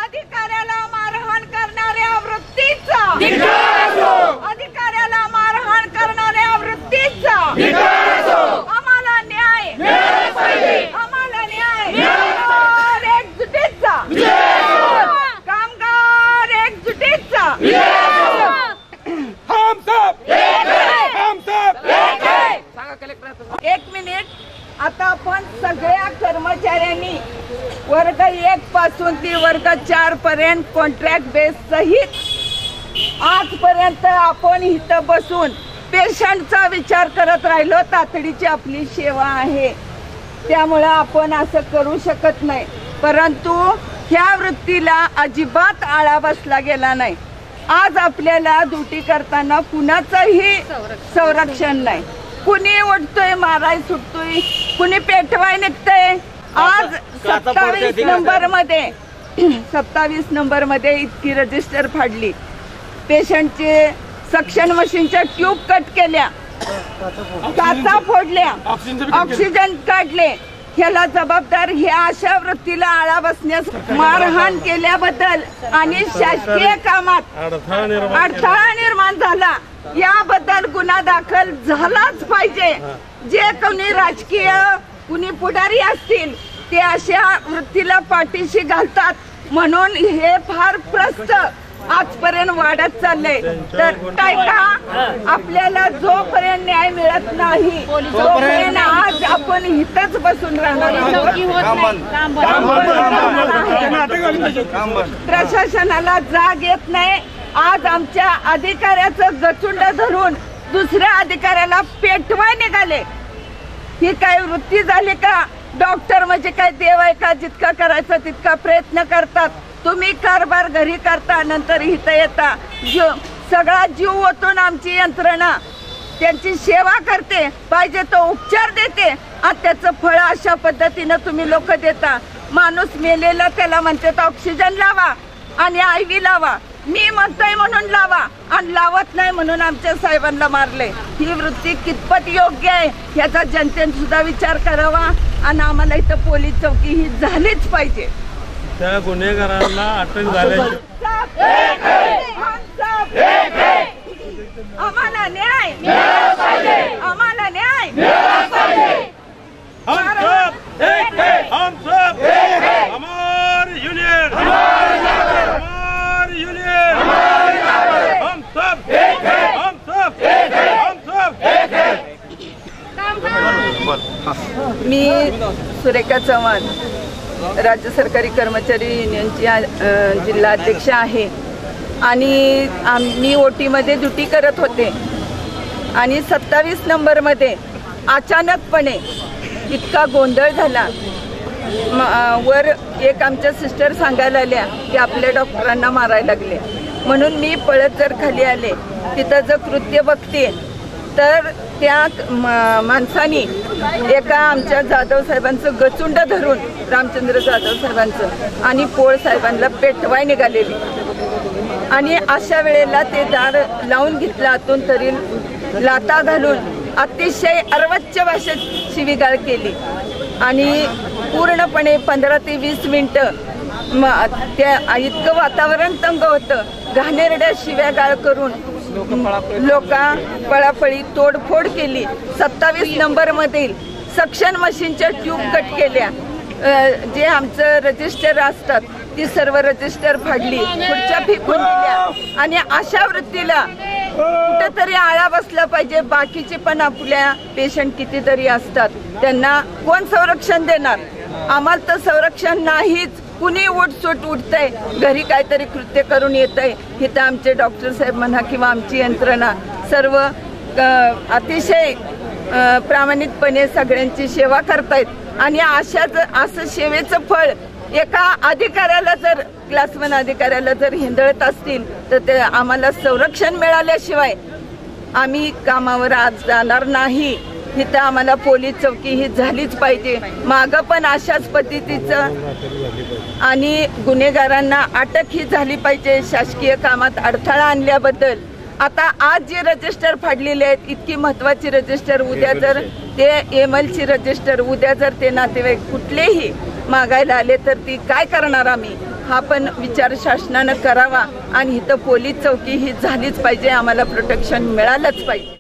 अधिकाऱ्याला मारहाण करणाऱ्या वृत्तीचा, अधिकाऱ्याला मारहाण करणाऱ्या वृत्तीचा आम्हाला न्याय, आम्हाला न्याय, एकजुटीचा, कामगार एकजुटीचा, हम सब एक मिनिट. आता आपण सगळ्या कर्मचाऱ्यांनी वर्ग 1 पासून ते वर्ग 4 पर्यंत कॉन्ट्रॅक्ट बेस सहित आजपर्यंत आपण इथं बसून पेशंटचा विचार करत राहिलो. तातडीची आपली सेवा आहे, त्यामुळे आपण असं करू शकत नाही. परंतु ह्या वृत्तीला अजिबात आळा बसला गेला नाही. आज आपल्याला ड्युटी करताना कुणाचंही संरक्षण नाही. कुणी उठतोय, माराय सुटतोय, कुणी पेटवाय निघतंय. आज 27 नंबर मध्ये इतकी रजिस्टर फाडली, पेशंटचे सक्शन मशीनच्या ट्यूब कट केल्या, काचा फोडल्या, ऑक्सिजन काढले. ह्याला जबाबदार ह्या अशा वृत्तीला आळा बसण्यास मारहाण केल्याबद्दल आणि शासकीय कामात अडथळा निर्माण झाला याबद्दल गुन्हा दाखल झालाच पाहिजे. जे कोणी राजकीय कुणी पुढारी असतील ते अशा वृत्तीला पाठीशी घालतात, म्हणून हे फार प्रस्त आजपर्यंत वाढत चाललंय. तर काय का आपल्याला जोपर्यंत न्याय मिळत नाही तोपर्यंत आज आपण इथंच बसून राहणार. प्रशासनाला जाग येत नाही. आज आमच्या अधिकाऱ्याचं गचुंड धरून दुसऱ्या अधिकाऱ्याला पेटवाय निघाले. ही काय वृत्ती झाली का? डॉक्टर म्हणजे काय देव आहे का? जितका करायचा तितका प्रयत्न करतात. तुम्ही कारभार घरी करता, नंतर इथं येता. सगळा जीव ओतून आमची यंत्रणा त्यांची सेवा करते, पाहिजे तो उपचार देते आणि त्याचं फळ अशा पद्धतीनं तुम्ही लोक देता. माणूस मेलेला त्याला म्हणतात ऑक्सिजन लावा आणि IV लावा. मी म्हणतोय म्हणून लावा आणि लावत नाही म्हणून आमच्या साहेबांना मारले. ही वृत्ती कितपत योग्य आहे याचा जनतेने सुद्धा विचार करावा आणि आम्हाला इथं पोलीस चौकी ही झालीच पाहिजे. त्या गुन्हेगारांना अटक झाल्याची आम्हाला न्याय, आम्हाला न्याय. हम सब हमारी यूनियन, हमारी यूनियन, हम सब मी सुरेखा चव्हाण, राज्य सरकारी कर्मचारी युनियनची जिल्हा अध्यक्ष आहे आणि मी OT-मध्ये ड्युटी करत होते आणि 27 नंबरमध्ये अचानकपणे इतका गोंधळ झाला. वर एक आमच्या सिस्टर सांगायला आल्या की आपल्या डॉक्टरांना मारायला लागले, म्हणून मी पळत जर खाली आले. तिथं जर कृत्य बघते तर त्या माणसानी एका आमच्या जाधव साहेबांचं गचुंड धरून, रामचंद्र जाधव साहेबांचं, आणि पोळ साहेबांना पेटवाय निघालेली. आणि अशा वेळेला ते दार लावून घेतलं आतून, तरी लाता घालून अतिशय अर्वाच्य भाषेत शिवीगाळ केली आणि पूर्णपणे 15 ते 20 मिनिटं त्या इतकं वातावरण तंग होतं. घाणेरड्या शिव्यागाळ करून लोक पळापळी तोडफोड केली. 27 नंबरमधील सक्शन मशीनच्या ट्यूब कट केल्या. जे आमचं रजिस्टर असतात ती सर्व रजिस्टर फाडली, खुर्च्या फेकून दिल्या. आणि अशा वृत्तीला कुठेतरी आळा बसला पाहिजे. बाकीचे पण आपल्या पेशंट कितीतरी असतात, त्यांना कोण संरक्षण देणार? आम्हाला तर संरक्षण नाहीच. कुणी उठसूट उठतंय, घरी काहीतरी कृत्य करून येतंय. इथं आमचे डॉक्टर साहेब म्हणा किंवा आमची यंत्रणा सर्व अतिशय प्रामाणिकपणे सगळ्यांची सेवा करतायत आणि असं सेवेचं फळ एका अधिकाऱ्याला जर क्लास 1 अधिकाऱ्याला जर हिंदळत असतील तर ते आम्हाला संरक्षण मिळाल्याशिवाय आम्ही कामावर आज जाणार नाही. इथं आम्हाला पोलीस चौकी ही झालीच पाहिजे. मागं पण अशाच पद्धतीचं आणि गुन्हेगारांना अटक ही झाली पाहिजे शासकीय कामात अडथळा आणल्याबद्दल. आता आज जे रजिस्टर फाडलेले आहेत, इतकी महत्वाची रजिस्टर, उद्या जर ते MLची रजिस्टर उद्या जर ते नातेवाईक कुठलेही मागायला आले तर ती काय करणार आम्ही, हा पण विचार शासनानं करावा. आणि इथं पोलीस चौकी ही झालीच पाहिजे, आम्हाला प्रोटेक्शन मिळालंच पाहिजे.